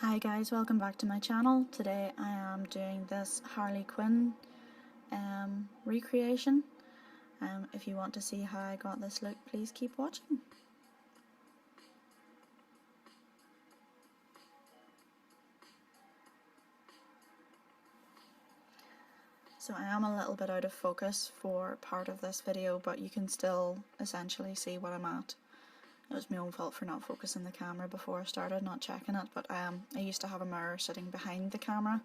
Hi guys, welcome back to my channel. Today I am doing this Harley Quinn recreation. If you want to see how I got this look, please keep watching. So I am a little bit out of focus for part of this video, but you can still essentially see what I'm at. It was my own fault for not focusing the camera before I started, not checking it, but I used to have a mirror sitting behind the camera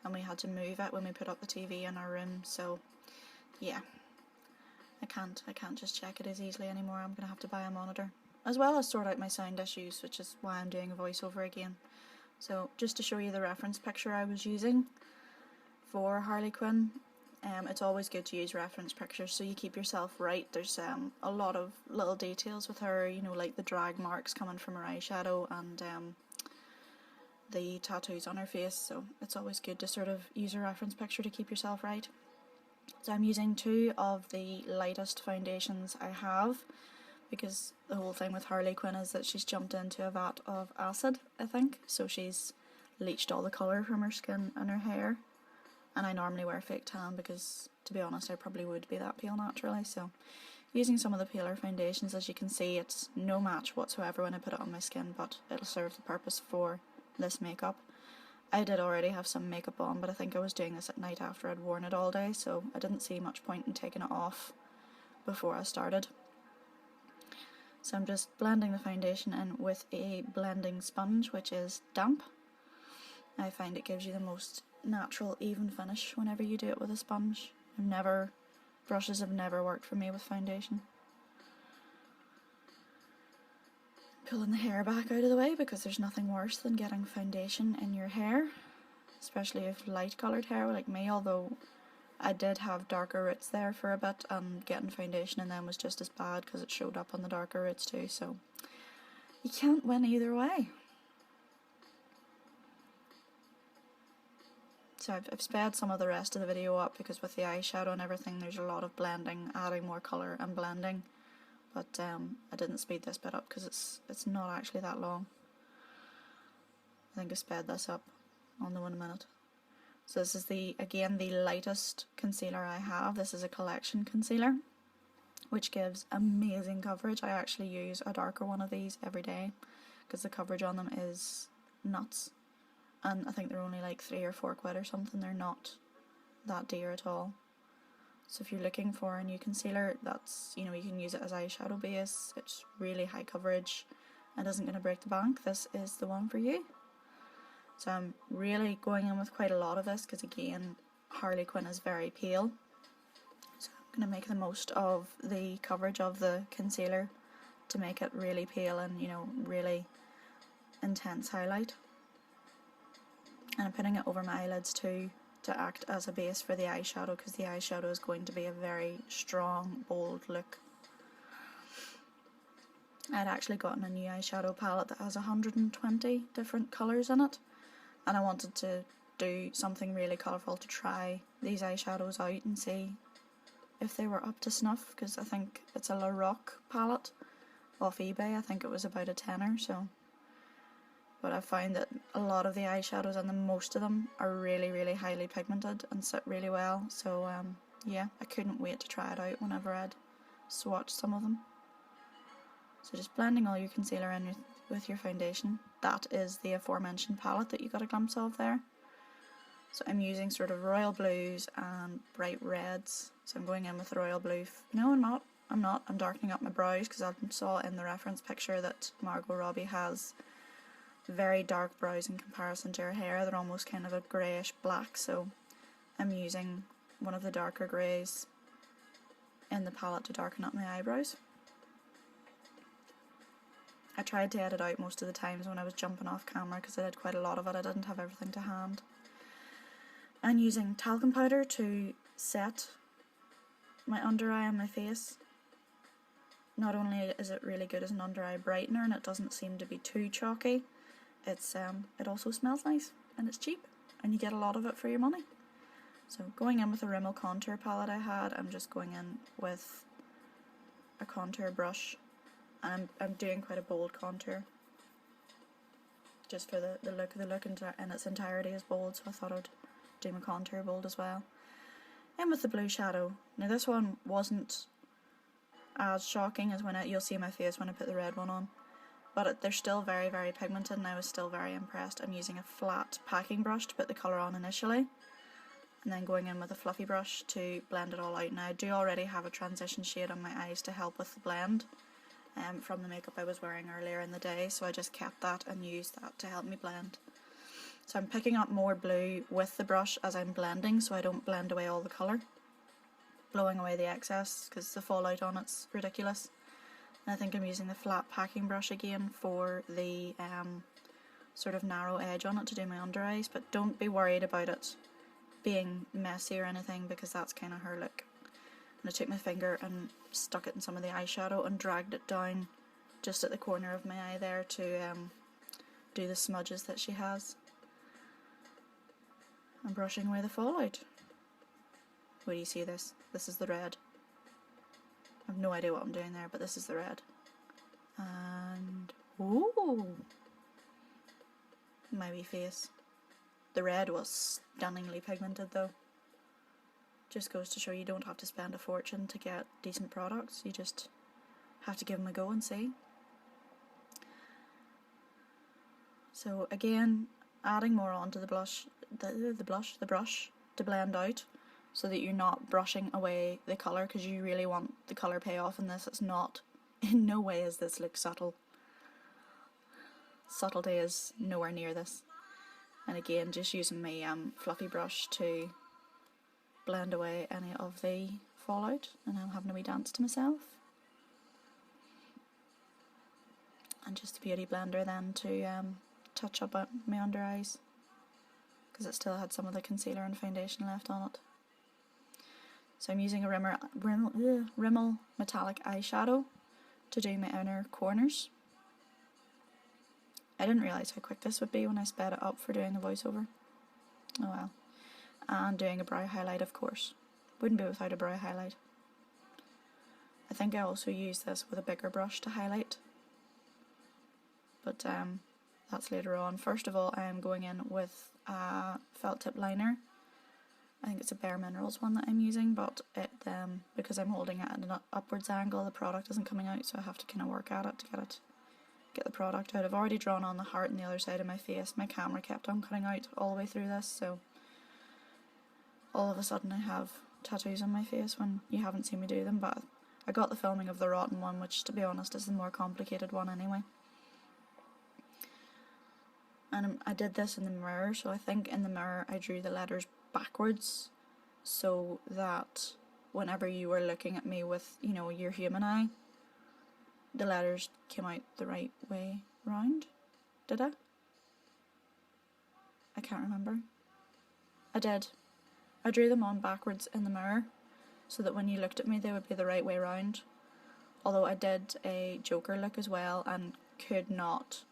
and we had to move it when we put up the TV in our room, so yeah, I can't just check it as easily anymore. I'm going to have to buy a monitor, as well as sort out my sound issues, which is why I'm doing a voiceover again. So just to show you the reference picture I was using for Harley Quinn, it's always good to use reference pictures so you keep yourself right. There's a lot of little details with her, you know, like the drag marks coming from her eyeshadow and the tattoos on her face, so it's always good to sort of use a reference picture to keep yourself right. So I'm using two of the lightest foundations I have, because the whole thing with Harley Quinn is that she's jumped into a vat of acid, I think, so she's leached all the colour from her skin and her hair. And I normally wear fake tan because, to be honest, I probably would be that pale naturally, so using some of the paler foundations, as you can see, it's no match whatsoever when I put it on my skin, but it'll serve the purpose for this makeup. I did already have some makeup on, but I think I was doing this at night after I'd worn it all day, so I didn't see much point in taking it off before I started. So I'm just blending the foundation in with a blending sponge, which is damp. I find it gives you the most natural, even finish whenever you do it with a sponge. Brushes have never worked for me with foundation. Pulling the hair back out of the way, because there's nothing worse than getting foundation in your hair, especially if light coloured hair like me, although I did have darker roots there for a bit, and getting foundation in them was just as bad because it showed up on the darker roots too, so you can't win either way. So I've sped some of the rest of the video up because with the eyeshadow and everything there's a lot of blending, adding more colour and blending, but I didn't speed this bit up because it's not actually that long. I think I sped this up on the 1 minute. So this is again the lightest concealer I have. This is a collection concealer, which gives amazing coverage. I actually use a darker one of these every day because the coverage on them is nuts. And I think they're only like £3 or £4 or something. They're not that dear at all. So if you're looking for a new concealer, that's, you know, you can use it as eyeshadow base. It's really high coverage and isn't going to break the bank. This is the one for you. So I'm really going in with quite a lot of this because, again, Harley Quinn is very pale. So I'm going to make the most of the coverage of the concealer to make it really pale and, you know, really intense highlight. And I'm putting it over my eyelids too to act as a base for the eyeshadow, because the eyeshadow is going to be a very strong, bold look. I'd actually gotten a new eyeshadow palette that has 120 different colours in it, and I wanted to do something really colourful to try these eyeshadows out and see if they were up to snuff, because I think it's a LaRoc palette off eBay. I think it was about a tenner, so. But I found that a lot of the eyeshadows, and most of them, are really, really highly pigmented and sit really well. So yeah, I couldn't wait to try it out whenever I'd swatched some of them. So just blending all your concealer in with your foundation. That is the aforementioned palette that you got a glimpse of there. So I'm using sort of royal blues and bright reds. So I'm going in with the royal blue. No, I'm not. I'm darkening up my brows because I saw in the reference picture that Margot Robbie has very dark brows in comparison to her hair. They're almost kind of a greyish black, so I'm using one of the darker greys in the palette to darken up my eyebrows. I tried to edit out most of the times when I was jumping off camera because I did quite a lot of it. I didn't have everything to hand. I'm using talcum powder to set my under eye and my face. Not only is it really good as an under eye brightener and it doesn't seem to be too chalky, it also smells nice and it's cheap and you get a lot of it for your money. So going in with a Rimmel contour palette I had, I'm just going in with a contour brush, and I'm doing quite a bold contour. just for the look. The look in its entirety is bold, so I thought I'd do my contour bold as well. And with the blue shadow. Now this one wasn't as shocking as when you'll see my face when I put the red one on, but they're still very, very pigmented, and I was still very impressed. I'm using a flat packing brush to put the colour on initially, and then going in with a fluffy brush to blend it all out. Now I do already have a transition shade on my eyes to help with the blend from the makeup I was wearing earlier in the day, so I just kept that and used that to help me blend. So I'm picking up more blue with the brush as I'm blending, so I don't blend away all the colour, blowing away the excess because the fallout on it's ridiculous. And I think I'm using the flat packing brush again for the sort of narrow edge on it to do my under eyes, but don't be worried about it being messy or anything, because that's kind of her look. And I took my finger and stuck it in some of the eyeshadow and dragged it down just at the corner of my eye there to do the smudges that she has. I'm brushing away the fallout. Where do you see this? This is the red. I have no idea what I'm doing there, but this is the red. And ooh, my wee face. The red was stunningly pigmented though. Just goes to show you don't have to spend a fortune to get decent products. You just have to give them a go and see. So again, adding more onto the brush to blend out, so that you're not brushing away the colour, because you really want the colour payoff in this. It's not, in no way is this look subtle. Subtlety is nowhere near this. And again, just using my fluffy brush to blend away any of the fallout, and I'm having a wee dance to myself. And just a beauty blender then to touch up my under eyes, because it still had some of the concealer and foundation left on it. So I'm using a Rimmel metallic eyeshadow to do my inner corners. I didn't realise how quick this would be when I sped it up for doing the voiceover. Oh well. And doing a brow highlight, of course. Wouldn't be without a brow highlight. I think I also use this with a bigger brush to highlight, but that's later on. First of all, I am going in with a felt tip liner. I think it's a Bare Minerals one that I'm using, but it because I'm holding it at an upwards angle, the product isn't coming out, so I have to kind of work at it to get the product out. I've already drawn on the heart on the other side of my face. My camera kept on cutting out all the way through this, so all of a sudden I have tattoos on my face when you haven't seen me do them, but I got the filming of the rotten one, which to be honest is the more complicated one anyway. And I did this in the mirror, so I think in the mirror I drew the letters backwards, so that whenever you were looking at me with, you know, your human eye, the letters came out the right way round. Did I? I can't remember. I did. I drew them on backwards in the mirror, so that when you looked at me they would be the right way round. Although I did a Joker look as well, and could not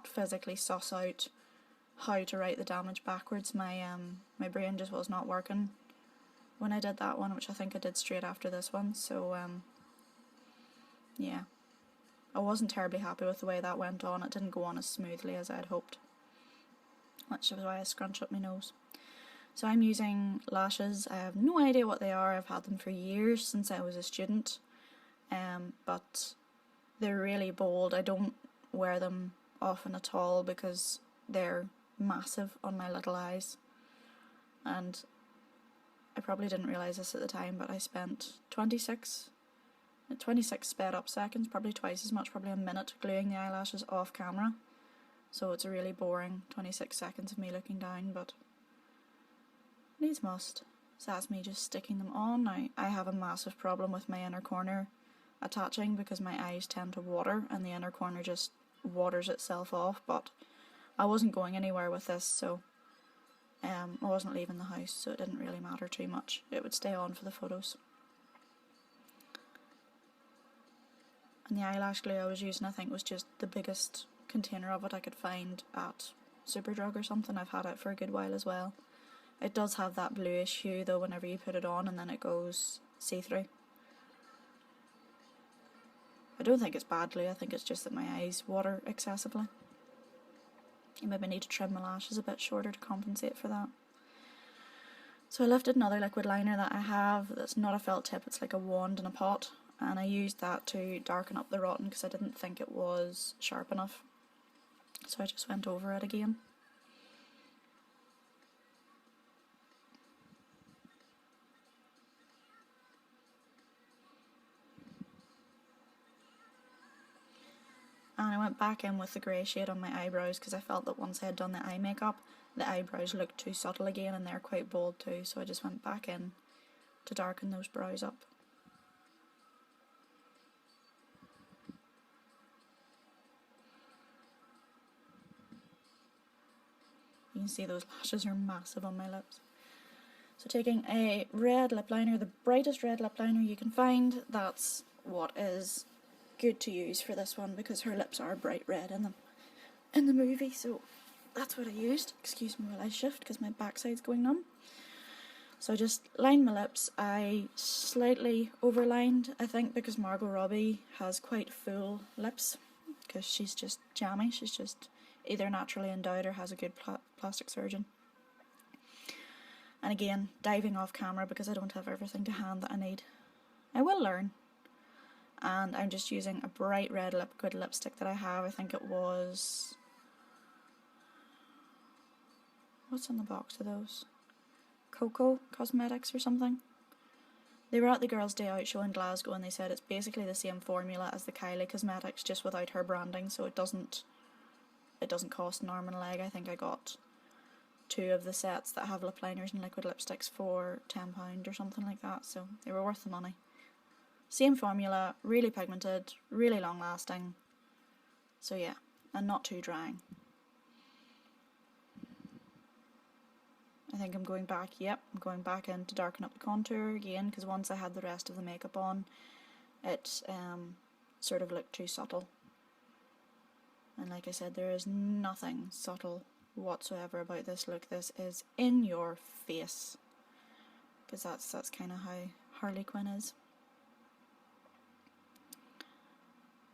physically suss out how to write the damage backwards. My brain just was not working when I did that one, which I think I did straight after this one, so yeah. I wasn't terribly happy with the way that went on. It didn't go on as smoothly as I'd hoped, which is why I scrunch up my nose. So I'm using lashes. I have no idea what they are. I've had them for years, since I was a student, but they're really bold. I don't wear them often at all because they're massive on my little eyes, and I probably didn't realise this at the time, but I spent 26 sped up seconds, probably twice as much, probably a minute, gluing the eyelashes off camera. So it's a really boring 26 seconds of me looking down, but needs must. So that's me just sticking them on. Now, I have a massive problem with my inner corner attaching because my eyes tend to water and the inner corner just waters itself off, but I wasn't going anywhere with this, so I wasn't leaving the house, so it didn't really matter too much. It would stay on for the photos. And the eyelash glue I was using, I think, was just the biggest container of it I could find at Superdrug or something. I've had it for a good while as well. It does have that bluish hue though whenever you put it on, and then it goes see-through. I don't think it's bad glue, I think it's just that my eyes water excessively. You maybe need to trim my lashes a bit shorter to compensate for that. So I lifted another liquid liner that I have that's not a felt tip, it's like a wand in a pot, and I used that to darken up the rotten because I didn't think it was sharp enough. So I just went over it again. And I went back in with the grey shade on my eyebrows because I felt that once I had done the eye makeup, the eyebrows looked too subtle again and they're quite bold too, so I just went back in to darken those brows up. You can see those lashes are massive on my lips. So taking a red lip liner, the brightest red lip liner you can find, that's what is good to use for this one because her lips are bright red in the movie, so that's what I used. Excuse me while I shift because my backside's going numb. So I just lined my lips. I slightly overlined, I think, because Margot Robbie has quite full lips because she's just jammy. She's just either naturally endowed or has a good plastic surgeon. And again, diving off camera because I don't have everything to hand that I need. I will learn. And I'm just using a bright red liquid lipstick that I have. I think it was... what's in the box of those? Coco Cosmetics or something. They were at the Girls' Day Out show in Glasgow and they said it's basically the same formula as the Kylie Cosmetics, just without her branding, so it doesn't cost an arm and a leg. I think I got 2 of the sets that have lip liners and liquid lipsticks for £10 or something like that, so they were worth the money. Same formula, really pigmented, really long lasting, so yeah, and not too drying. I think I'm going back in to darken up the contour again, because once I had the rest of the makeup on, it sort of looked too subtle. And like I said, there is nothing subtle whatsoever about this look. This is in your face, because that's kind of how Harley Quinn is.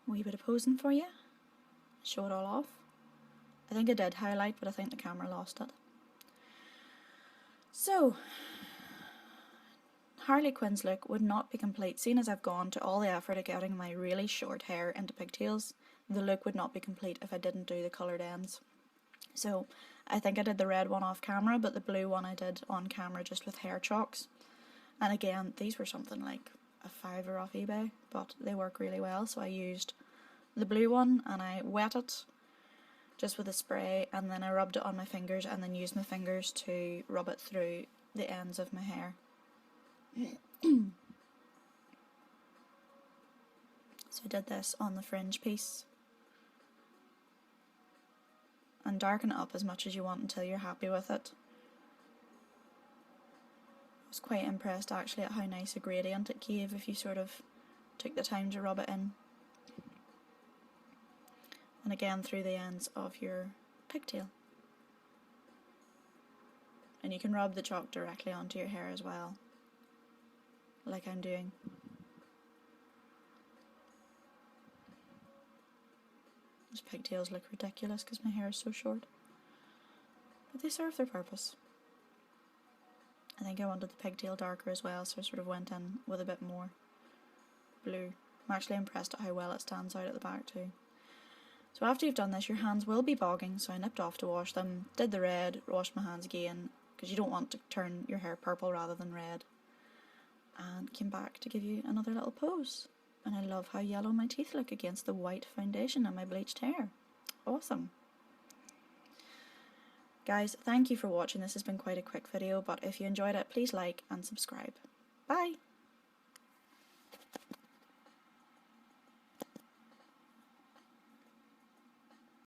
A wee bit of posing for you. Show it all off. I think I did highlight, but I think the camera lost it. So, Harley Quinn's look would not be complete, seeing as I've gone to all the effort of getting my really short hair into pigtails. The look would not be complete if I didn't do the coloured ends. So, I think I did the red one off camera, but the blue one I did on camera just with hair chalks. And again, these were something like a £5 off eBay, but they work really well, so I used the blue one and I wet it just with a spray, and then I rubbed it on my fingers and then used my fingers to rub it through the ends of my hair. So I did this on the fringe piece. And darken it up as much as you want until you're happy with it. I was quite impressed actually at how nice a gradient it gave if you sort of took the time to rub it in. And again through the ends of your pigtail. And you can rub the chalk directly onto your hair as well, like I'm doing. These pigtails look ridiculous because my hair is so short, but they serve their purpose. I think I wanted the pigtail darker as well, so I sort of went in with a bit more blue. I'm actually impressed at how well it stands out at the back too. So after you've done this, your hands will be bogging, so I nipped off to wash them, did the red, washed my hands again, because you don't want to turn your hair purple rather than red, and came back to give you another little pose. And I love how yellow my teeth look against the white foundation and my bleached hair. Awesome. Guys, thank you for watching. This has been quite a quick video, but if you enjoyed it, please like and subscribe. Bye!